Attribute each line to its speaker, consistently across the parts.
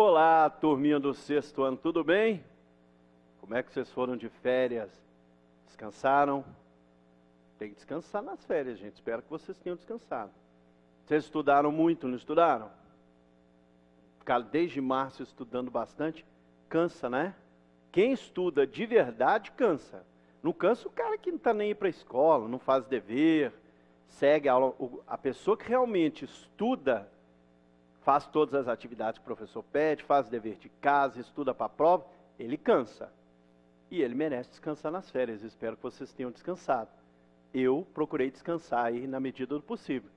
Speaker 1: Olá, turminha do sexto ano, tudo bem? Como é que vocês foram de férias? Descansaram? Tem que descansar nas férias, gente. Espero que vocês tenham descansado. Vocês estudaram muito, não estudaram? Ficaram desde março estudando bastante. Cansa, né? Quem estuda de verdade, cansa. Não cansa o cara que não está nem aí para a escola, não faz dever, segue a aula. A pessoa que realmente estuda, faz todas as atividades que o professor pede, faz dever de casa, estuda para a prova, ele cansa. E ele merece descansar nas férias. Espero que vocês tenham descansado. Eu procurei descansar aí na medida do possível.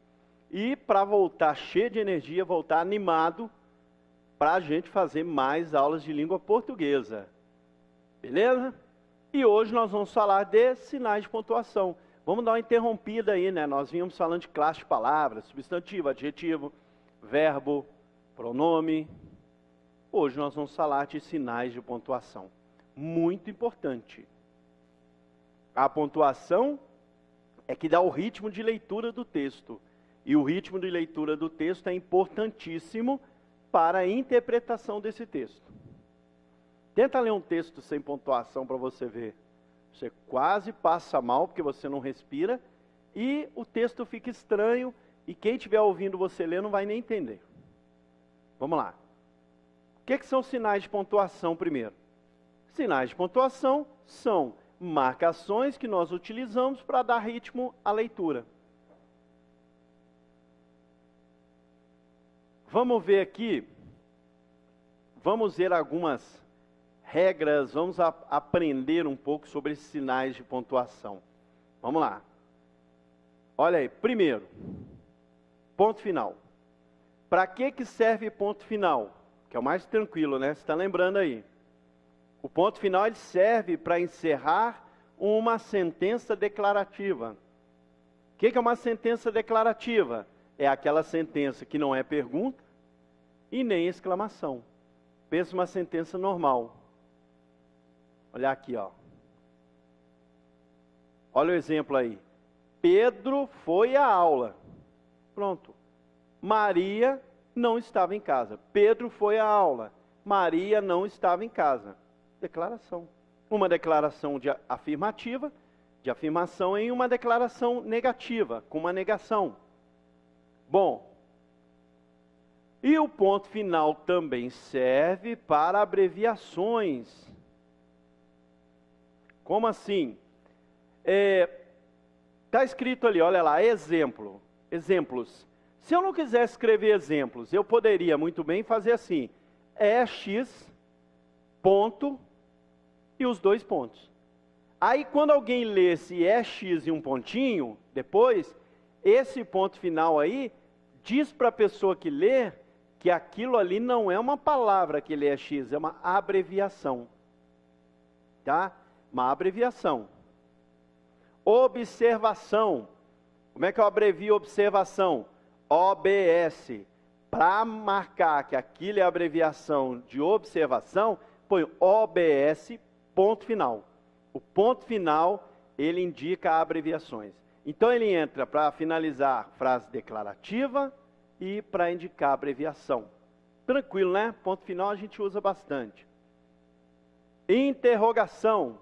Speaker 1: E para voltar cheio de energia, voltar animado, para a gente fazer mais aulas de língua portuguesa. Beleza? E hoje nós vamos falar de sinais de pontuação. Vamos dar uma interrompida aí, né? Nós vínhamos falando de classe de palavras, substantivo, adjetivo, verbo, pronome. Hoje nós vamos falar de sinais de pontuação. Muito importante. A pontuação é que dá o ritmo de leitura do texto. E o ritmo de leitura do texto é importantíssimo para a interpretação desse texto. Tenta ler um texto sem pontuação para você ver. Você quase passa mal porque você não respira e o texto fica estranho e quem estiver ouvindo você ler não vai nem entender. Vamos lá. O que são sinais de pontuação primeiro? Sinais de pontuação são marcações que nós utilizamos para dar ritmo à leitura. Vamos ver aqui, vamos ver algumas regras, vamos aprender um pouco sobre esses sinais de pontuação. Vamos lá. Olha aí, primeiro, ponto final. Para que serve ponto final? Que é o mais tranquilo, né? Você está lembrando aí. O ponto final ele serve para encerrar uma sentença declarativa. O que é uma sentença declarativa? É aquela sentença que não é pergunta e nem exclamação. Pensa uma sentença normal. Olha aqui, ó. Olha o exemplo aí. Pedro foi à aula. Pronto. Maria não estava em casa. Pedro foi à aula. Maria não estava em casa. Declaração. Uma declaração de afirmativa, de afirmação, em uma declaração negativa, com uma negação. Bom, e o ponto final também serve para abreviações. Como assim? Está escrito ali, olha lá, exemplo, exemplos. Se eu não quisesse escrever exemplos, eu poderia muito bem fazer assim, x, ponto, e os dois pontos. Aí quando alguém lê esse x e um pontinho, depois, esse ponto final aí, diz para a pessoa que lê, que aquilo ali não é uma palavra que ele é x, é uma abreviação. Tá? Uma abreviação. Observação. Como é que eu abrevio observação? OBS. Para marcar que aquilo é abreviação de observação, põe OBS, ponto final. O ponto final, ele indica abreviações. Então ele entra para finalizar frase declarativa e para indicar abreviação. Tranquilo, né? Ponto final a gente usa bastante. Interrogação.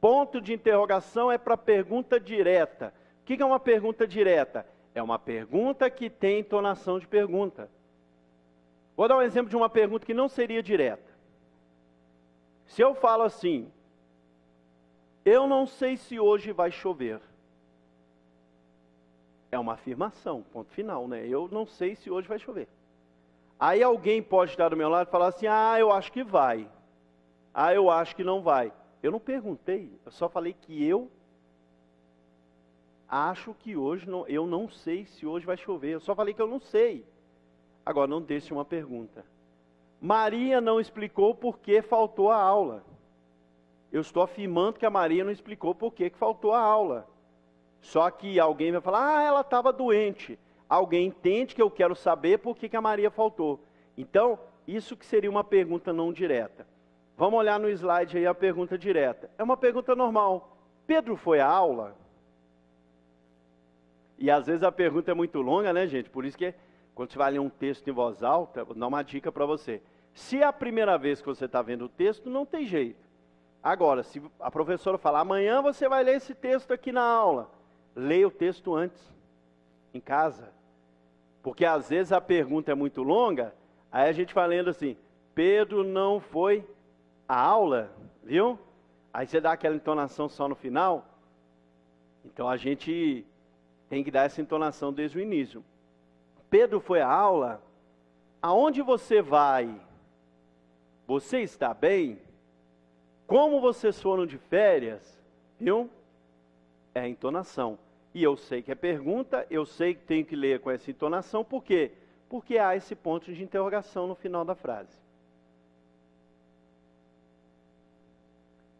Speaker 1: Ponto de interrogação é para pergunta direta. O que é uma pergunta direta? É uma pergunta que tem entonação de pergunta. Vou dar um exemplo de uma pergunta que não seria direta. Se eu falo assim, eu não sei se hoje vai chover. É uma afirmação, ponto final, né? Eu não sei se hoje vai chover. Aí alguém pode estar do meu lado e falar assim, eu acho que vai. Eu acho que não vai. Eu não perguntei, eu só falei que eu acho que hoje, eu não sei se hoje vai chover. Eu só falei que eu não sei. Agora, não deixe uma pergunta. Maria não explicou por que faltou a aula. Eu estou afirmando que a Maria não explicou por que faltou a aula. Só que alguém vai falar, ela estava doente. Alguém entende que eu quero saber por que a Maria faltou. Então, isso que seria uma pergunta não direta. Vamos olhar no slide aí a pergunta direta. É uma pergunta normal. Pedro foi à aula? E às vezes a pergunta é muito longa, né, gente? Por isso que quando você vai ler um texto em voz alta, vou dar uma dica para você. Se é a primeira vez que você está vendo o texto, não tem jeito. Agora, se a professora falar, amanhã você vai ler esse texto aqui na aula, leia o texto antes, em casa. Porque às vezes a pergunta é muito longa, aí a gente vai lendo assim, Pedro não foi à aula, viu? Aí você dá aquela entonação só no final. Então a gente tem que dar essa entonação desde o início. Pedro foi à aula, aonde você vai? Você está bem? Como vocês foram de férias? Viu? É a entonação. E eu sei que é pergunta, eu sei que tenho que ler com essa entonação, por quê? Porque há esse ponto de interrogação no final da frase.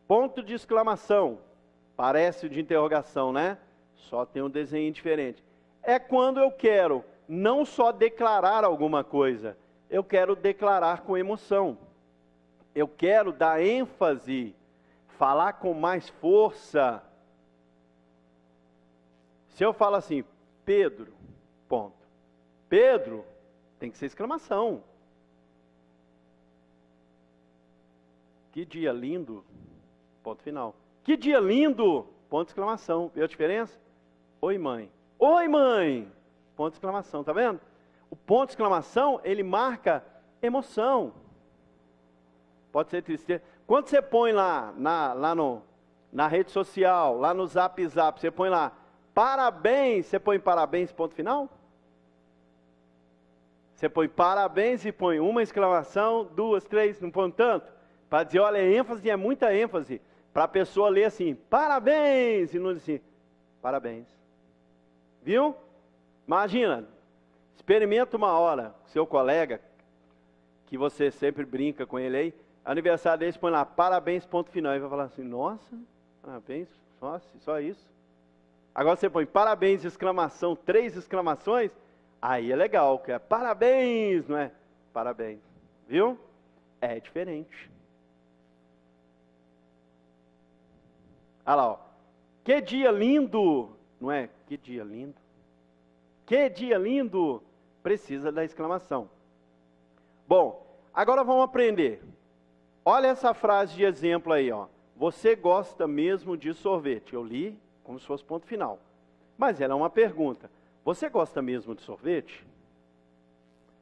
Speaker 1: Ponto de exclamação. Parece o de interrogação, né? Só tem um desenho diferente. É quando eu quero não só declarar alguma coisa, eu quero declarar com emoção. Eu quero dar ênfase, falar com mais força. Se eu falo assim, Pedro, ponto. Pedro, tem que ser exclamação. Que dia lindo, ponto final. Que dia lindo, ponto de exclamação. Viu a diferença? Oi, mãe. Oi, mãe, ponto de exclamação, tá vendo? O ponto de exclamação, ele marca emoção. Pode ser tristeza. Quando você põe lá na rede social, lá no Zap, você põe lá, parabéns, você põe parabéns, ponto final? Você põe parabéns e põe uma exclamação, duas, três, não põe tanto? Para dizer, olha, ênfase é muita ênfase. Para a pessoa ler assim, parabéns, e não dizer assim, parabéns. Viu? Imagina, experimenta uma hora, seu colega, que você sempre brinca com ele aí, aniversário dele, põe lá, parabéns, ponto final. E vai falar assim, nossa, parabéns, só isso. Agora você põe parabéns, exclamação, 3 exclamações, aí é legal, que é parabéns, não é? Parabéns, viu? É diferente. Olha lá, ó. Que dia lindo, não é? Que dia lindo. Que dia lindo, precisa da exclamação. Bom, agora vamos aprender. Olha essa frase de exemplo aí, ó. Você gosta mesmo de sorvete? Eu li como se fosse ponto final. Mas ela é uma pergunta. Você gosta mesmo de sorvete?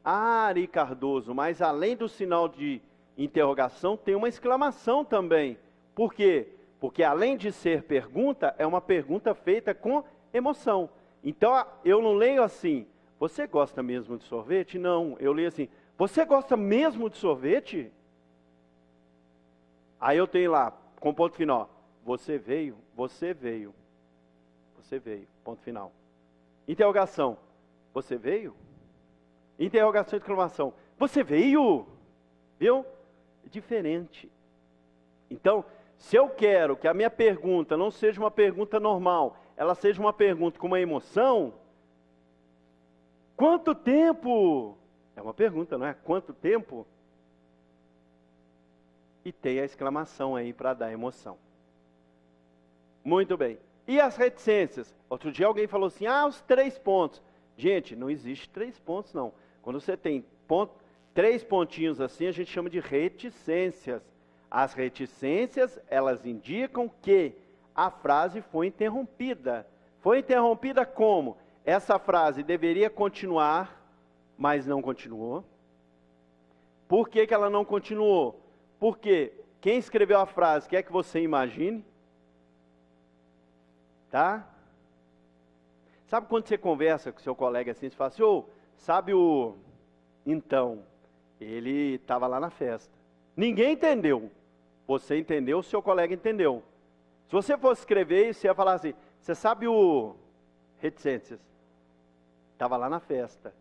Speaker 1: Ah, Ari Cardoso, mas além do sinal de interrogação, tem uma exclamação também. Por quê? Porque além de ser pergunta, é uma pergunta feita com emoção. Então, eu não leio assim, você gosta mesmo de sorvete? Não, eu leio assim, você gosta mesmo de sorvete? Aí eu tenho lá, com ponto final, você veio, você veio, você veio, ponto final. Interrogação, você veio? Interrogação e exclamação, você veio? Viu? É diferente. Então, se eu quero que a minha pergunta não seja uma pergunta normal, ela seja uma pergunta com uma emoção, quanto tempo? É uma pergunta, não é? Quanto tempo? E tem a exclamação aí para dar emoção. Muito bem. E as reticências? Outro dia alguém falou assim, os 3 pontos. Gente, não existe 3 pontos não. Quando você tem 3 pontinhos assim, a gente chama de reticências. As reticências, elas indicam que a frase foi interrompida. Foi interrompida como? Essa frase deveria continuar, mas não continuou. Por que ela não continuou? Porque quem escreveu a frase quer que você imagine. Tá? Sabe quando você conversa com seu colega assim, você fala assim, sabe o... Então, ele estava lá na festa. Ninguém entendeu. Você entendeu, o seu colega entendeu. Se você fosse escrever isso, você ia falar assim, você sabe o... Reticências. Estava lá na festa.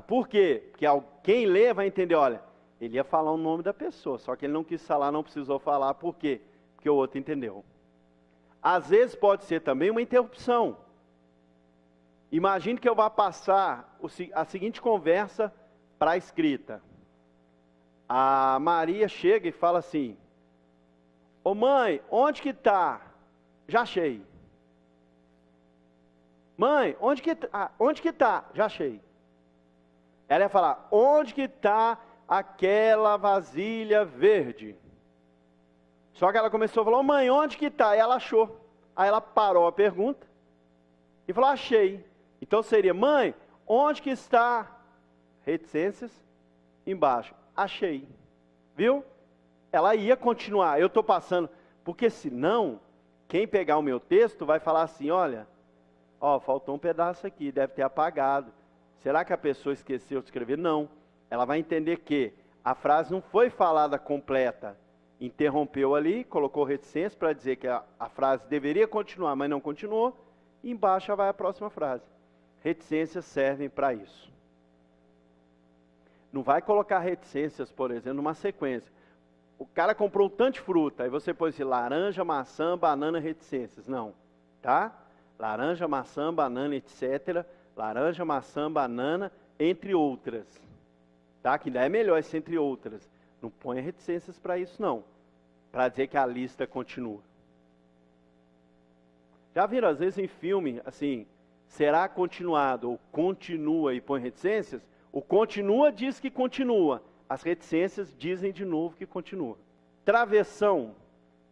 Speaker 1: Por quê? Porque quem lê vai entender, olha, ele ia falar o nome da pessoa, só que ele não quis falar, não precisou falar, por quê? Porque o outro entendeu. Às vezes pode ser também uma interrupção. Imagine que eu vá passar a seguinte conversa para a escrita. A Maria chega e fala assim, ô mãe, onde que está? Já achei. Mãe, onde que está? Já achei. Ela ia falar, onde que está aquela vasilha verde. Só que ela começou a falar, mãe, onde que está? E ela achou. Aí ela parou a pergunta e falou, achei. Então seria, mãe, onde que está? Reticências, embaixo, achei. Viu? Ela ia continuar, eu estou passando, porque senão, quem pegar o meu texto vai falar assim, olha, ó, faltou um pedaço aqui, deve ter apagado. Será que a pessoa esqueceu de escrever? Não. Ela vai entender que a frase não foi falada completa. Interrompeu ali, colocou reticência para dizer que a frase deveria continuar, mas não continuou. E embaixo vai a próxima frase. Reticências servem para isso. Não vai colocar reticências, por exemplo, numa sequência. O cara comprou um tanto de fruta, aí você pôs assim, laranja, maçã, banana, reticências. Não, tá? Laranja, maçã, banana, etc. Laranja, maçã, banana, entre outras. Tá? Que ainda é melhor esse entre outras. Não põe reticências para isso, não. Para dizer que a lista continua. Já viram, às vezes, em filme, assim, será continuado ou continua e põe reticências? O continua diz que continua. As reticências dizem de novo que continua. Travessão.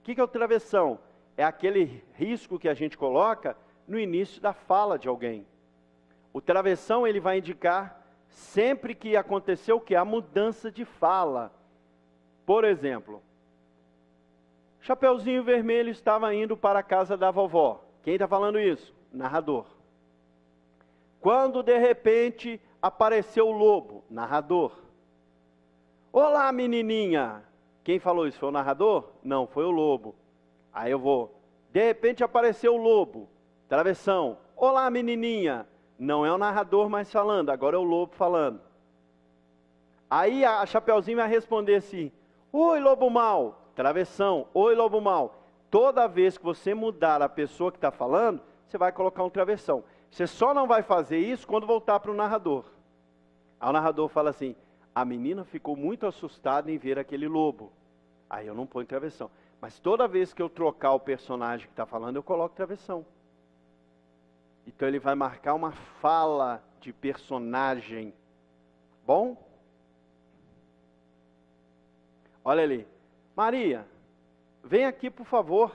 Speaker 1: O que é o travessão? É aquele risco que a gente coloca no início da fala de alguém. O travessão, ele vai indicar sempre que aconteceu o quê? A mudança de fala. Por exemplo, Chapeuzinho Vermelho estava indo para a casa da vovó. Quem está falando isso? Narrador. Quando de repente apareceu o lobo. Narrador. Olá, menininha. Quem falou isso? Foi o narrador? Não, foi o lobo. Aí eu vou. De repente apareceu o lobo. Travessão. Olá, menininha. Não é o narrador mais falando, agora é o lobo falando. Aí a Chapeuzinho vai responder assim, oi, lobo mau. Travessão, oi, lobo mau. Toda vez que você mudar a pessoa que está falando, você vai colocar um travessão. Você só não vai fazer isso quando voltar para o narrador. Aí o narrador fala assim, a menina ficou muito assustada em ver aquele lobo. Aí eu não ponho travessão. Mas toda vez que eu trocar o personagem que está falando, eu coloco travessão. Então ele vai marcar uma fala de personagem. Bom? Olha ali. Maria, vem aqui por favor.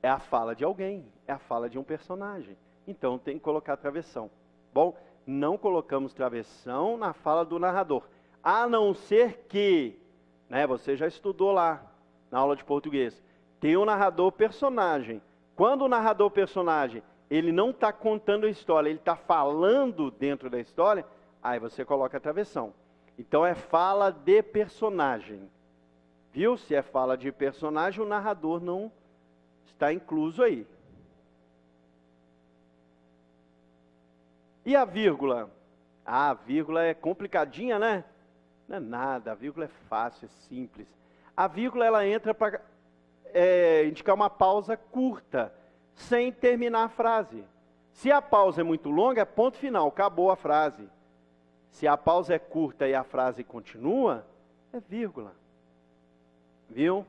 Speaker 1: É a fala de alguém, é a fala de um personagem. Então tem que colocar travessão. Bom, não colocamos travessão na fala do narrador. A não ser que, né, você já estudou lá na aula de português, tem um narrador personagem. Quando o narrador personagem, ele não está contando a história, ele está falando dentro da história, aí você coloca a travessão. Então é fala de personagem. Viu? Se é fala de personagem, o narrador não está incluso aí. E a vírgula? Ah, a vírgula é complicadinha, né? Não é nada, a vírgula é fácil, é simples. A vírgula ela entra para indicar uma pausa curta, sem terminar a frase. Se a pausa é muito longa, é ponto final, acabou a frase. Se a pausa é curta e a frase continua, é vírgula. Viu?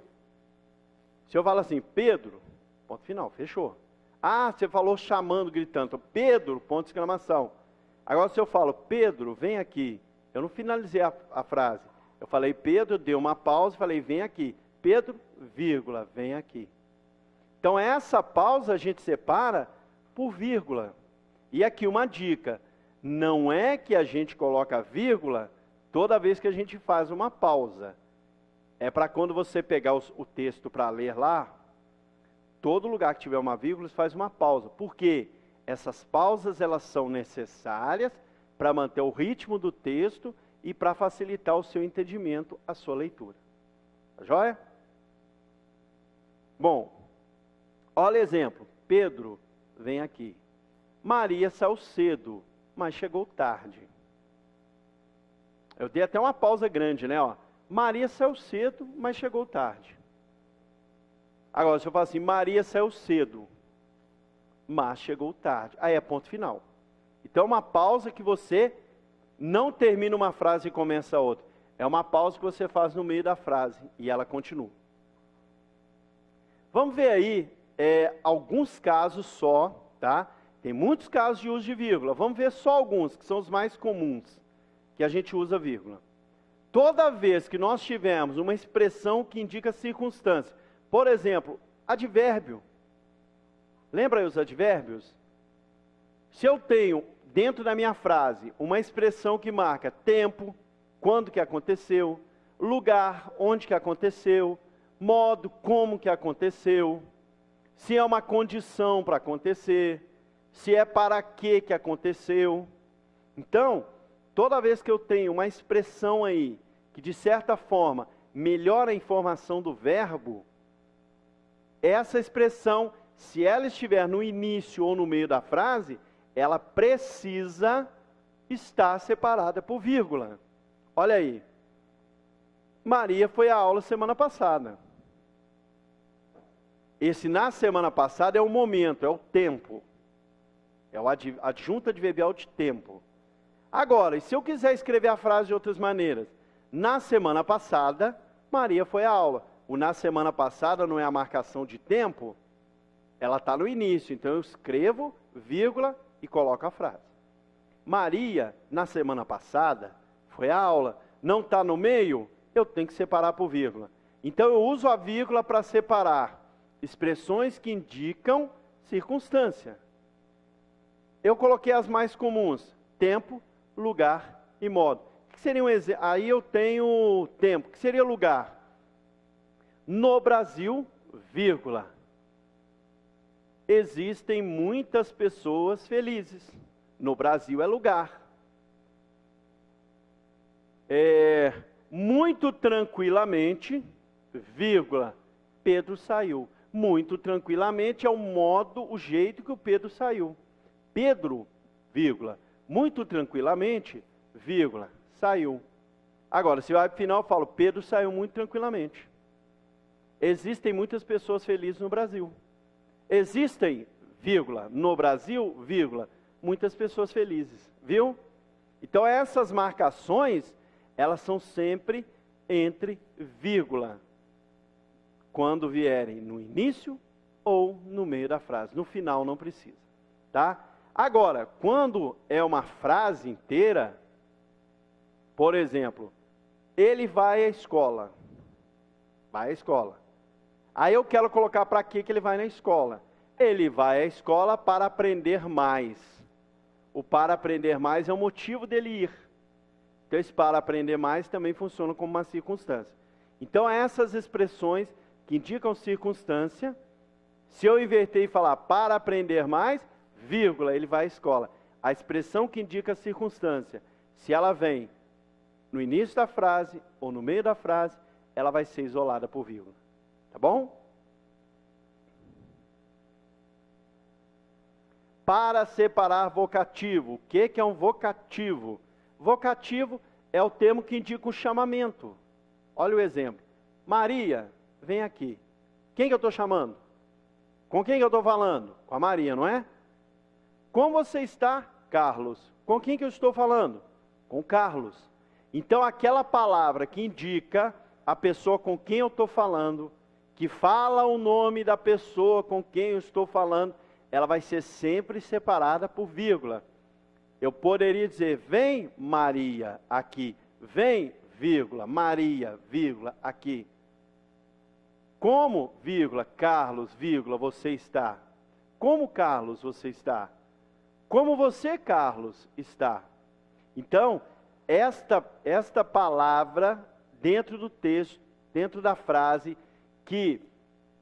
Speaker 1: Se eu falo assim, Pedro, ponto final, fechou. Ah, você falou chamando, gritando, Pedro, ponto de exclamação. Agora se eu falo, Pedro, vem aqui, eu não finalizei a frase. Eu falei, Pedro, dei uma pausa e falei, vem aqui. Pedro, vírgula, vem aqui. Então essa pausa a gente separa por vírgula. E aqui uma dica, não é que a gente coloca vírgula toda vez que a gente faz uma pausa. É para quando você pegar o texto para ler lá, todo lugar que tiver uma vírgula, você faz uma pausa. Por quê? Essas pausas elas são necessárias para manter o ritmo do texto e para facilitar o seu entendimento, a sua leitura. Tá joia? Bom, olha o exemplo. Pedro, vem aqui. Maria saiu cedo, mas chegou tarde. Eu dei até uma pausa grande, né? Ó. Maria saiu cedo, mas chegou tarde. Agora, se eu falar assim, Maria saiu cedo, mas chegou tarde. Aí é ponto final. Então, é uma pausa que você não termina uma frase e começa outra. É uma pausa que você faz no meio da frase e ela continua. Vamos ver aí alguns casos só, tá? Tem muitos casos de uso de vírgula. Vamos ver só alguns, que são os mais comuns, que que a gente usa vírgula. Toda vez que nós tivermos uma expressão que indica circunstância, por exemplo, advérbio. Lembra aí os advérbios? Se eu tenho dentro da minha frase uma expressão que marca tempo, quando que aconteceu, lugar, onde que aconteceu, modo, como que aconteceu, se é uma condição para acontecer, se é para que aconteceu. Então, toda vez que eu tenho uma expressão aí, que de certa forma melhora a informação do verbo, essa expressão, se ela estiver no início ou no meio da frase, ela precisa estar separada por vírgula. Olha aí. Maria foi à aula semana passada. Esse na semana passada é o momento, é o tempo. É o adjunto adverbial de tempo. Agora, e se eu quiser escrever a frase de outras maneiras? Na semana passada, Maria foi à aula. O na semana passada não é a marcação de tempo? Ela está no início, então eu escrevo, vírgula, e coloco a frase. Maria, na semana passada, foi à aula. Não está no meio? Eu tenho que separar por vírgula. Então eu uso a vírgula para separar expressões que indicam circunstância. Eu coloquei as mais comuns: tempo, lugar e modo. O que seria um exemplo? Aí eu tenho tempo. O que seria lugar? No Brasil, vírgula. Existem muitas pessoas felizes. No Brasil é lugar. Muito tranquilamente, vírgula, Pedro saiu. Muito tranquilamente é o modo, o jeito que o Pedro saiu. Pedro, vírgula, muito tranquilamente, vírgula, saiu. Agora, se vai para o final, eu falo, Pedro saiu muito tranquilamente. Existem muitas pessoas felizes no Brasil. Existem, vírgula, no Brasil, vírgula, muitas pessoas felizes, viu? Então essas marcações, elas são sempre entre vírgula, quando vierem no início ou no meio da frase. No final não precisa, tá? Agora, quando é uma frase inteira, por exemplo, ele vai à escola. Vai à escola. Aí eu quero colocar para que ele vai na escola. Ele vai à escola para aprender mais. O para aprender mais é o motivo dele ir. Então esse para aprender mais também funciona como uma circunstância. Então essas expressões que indicam circunstância, se eu inverter e falar para aprender mais, vírgula, ele vai à escola. A expressão que indica circunstância, se ela vem no início da frase ou no meio da frase, ela vai ser isolada por vírgula. Tá bom? Para separar vocativo. O que é um vocativo? Vocativo é o termo que indica um chamamento. Olha o exemplo. Maria, vem aqui. Quem que eu estou chamando? Com quem que eu estou falando? Com a Maria, não é? Como você está, Carlos? Com quem que eu estou falando? Com Carlos. Então aquela palavra que indica a pessoa com quem eu estou falando, que fala o nome da pessoa com quem eu estou falando, ela vai ser sempre separada por vírgula. Eu poderia dizer, vem Maria aqui, vem, vírgula, Maria, vírgula, aqui. Como, vírgula, Carlos, vírgula, você está? Como, Carlos, você está? Como você, Carlos, está? Então, esta palavra dentro do texto, dentro da frase, que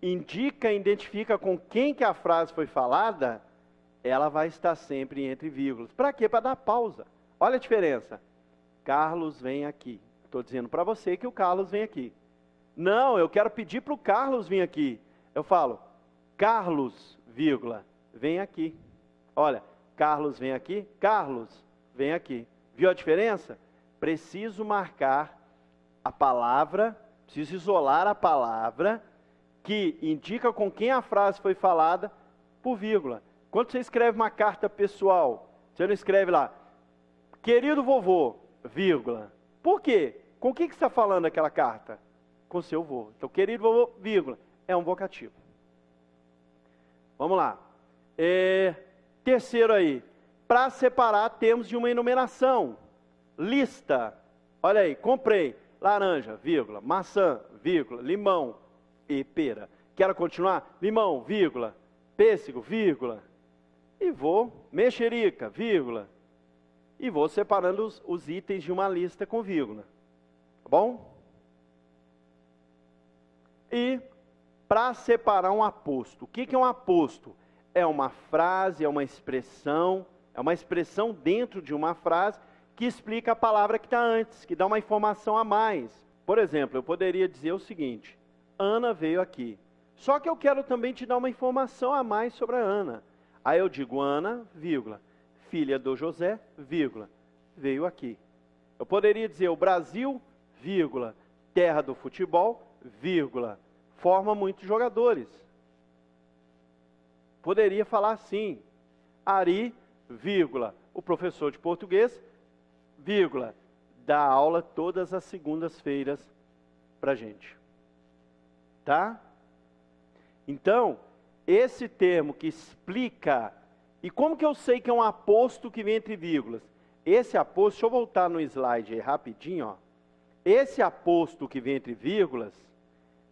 Speaker 1: indica, identifica com quem que a frase foi falada, ela vai estar sempre entre vírgulas. Para quê? Para dar pausa. Olha a diferença. Carlos vem aqui. Estou dizendo para você que o Carlos vem aqui. Não, eu quero pedir para o Carlos vir aqui. Eu falo, Carlos, vírgula, vem aqui. Olha, Carlos vem aqui, Carlos, vem aqui. Viu a diferença? Preciso marcar a palavra, preciso isolar a palavra que indica com quem a frase foi falada por vírgula. Quando você escreve uma carta pessoal, você não escreve lá, querido vovô, vírgula. Por quê? Com quem que você está falando aquela carta? Com seu vô. Então, querido vovô, vírgula, é um vocativo. Vamos lá. Terceiro aí, para separar termos de uma enumeração. lista. Olha aí, comprei laranja, vírgula, maçã, vírgula, limão e pera. Quero continuar? Limão, vírgula, pêssego, vírgula. E vou, mexerica, vírgula. E vou separando os itens de uma lista com vírgula. Tá bom? E para separar um aposto. O que é um aposto? É uma frase, é uma expressão dentro de uma frase que explica a palavra que está antes, que dá uma informação a mais. Por exemplo, eu poderia dizer o seguinte: Ana veio aqui. Só que eu quero também te dar uma informação a mais sobre a Ana. Aí eu digo Ana, vírgula, filha do José, vírgula, veio aqui. Eu poderia dizer o Brasil, vírgula, terra do futebol, vírgula, forma muitos jogadores. Poderia falar assim: Ari, vírgula, o professor de português, vírgula, dá aula todas as segundas-feiras para a gente. Tá? Então, esse termo que explica, e como que eu sei que é um aposto que vem entre vírgulas? Esse aposto, deixa eu voltar no slide aí rapidinho, ó. Esse aposto que vem entre vírgulas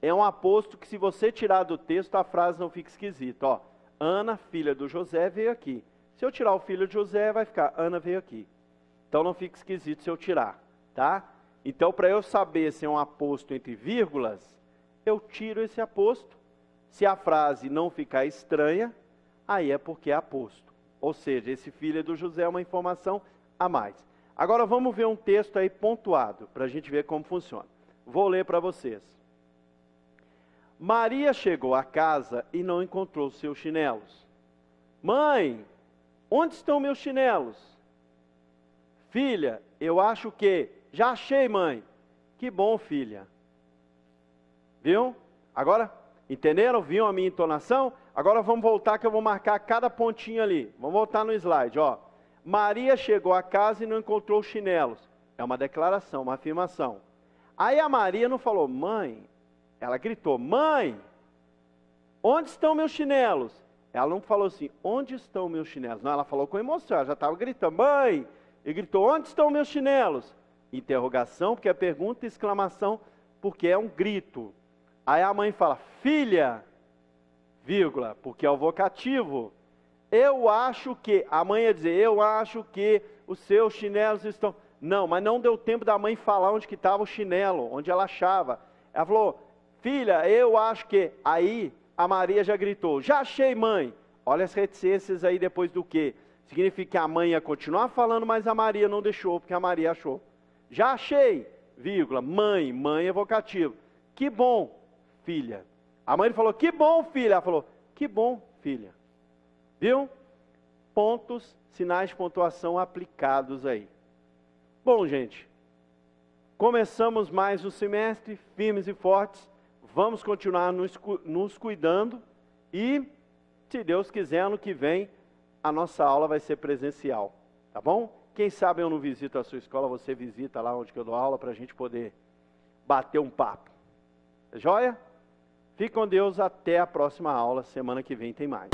Speaker 1: é um aposto que, se você tirar do texto, a frase não fica esquisita, ó. Ana, filha do José, veio aqui. Se eu tirar o filho de José, vai ficar Ana veio aqui. Então não fica esquisito se eu tirar, tá? Então, para eu saber se é um aposto entre vírgulas, eu tiro esse aposto. Se a frase não ficar estranha, aí é porque é aposto. Ou seja, esse filho do José é uma informação a mais. Agora vamos ver um texto aí pontuado, para a gente ver como funciona. Vou ler para vocês. Maria chegou a casa e não encontrou seus chinelos. Mãe, onde estão meus chinelos? Filha, eu acho que... Já achei, mãe. Que bom, filha. Viu? Agora, entenderam? Viu a minha entonação? Agora vamos voltar que eu vou marcar cada pontinho ali. Vamos voltar no slide, ó. Maria chegou a casa e não encontrou os chinelos. É uma declaração, uma afirmação. Aí a Maria não falou, mãe. Ela gritou, mãe, onde estão meus chinelos? Ela não falou assim, onde estão meus chinelos? Não, ela falou com emoção, ela já estava gritando, mãe. E gritou, onde estão meus chinelos? Interrogação, porque é pergunta, exclamação, porque é um grito. Aí a mãe fala, filha, vírgula, porque é o vocativo. Eu acho que, a mãe ia dizer, eu acho que os seus chinelos estão... Não, mas não deu tempo da mãe falar onde que estava o chinelo, onde ela achava. Ela falou, filha, eu acho que... Aí a Maria já gritou, já achei, mãe. Olha as reticências aí depois do quê? Significa que a mãe ia continuar falando, mas a Maria não deixou, porque a Maria achou. Já achei, vírgula, mãe, mãe é vocativo. Que bom, filha. A mãe falou, que bom, filha. Ela falou, que bom, filha. Viu? Pontos, sinais de pontuação aplicados aí. Bom, gente, começamos mais o semestre, firmes e fortes. Vamos continuar nos cuidando e, se Deus quiser, ano que vem, a nossa aula vai ser presencial, tá bom? Quem sabe eu não visito a sua escola, você visita lá onde que eu dou aula para a gente poder bater um papo. Joia? Fique com Deus, até a próxima aula, semana que vem tem mais.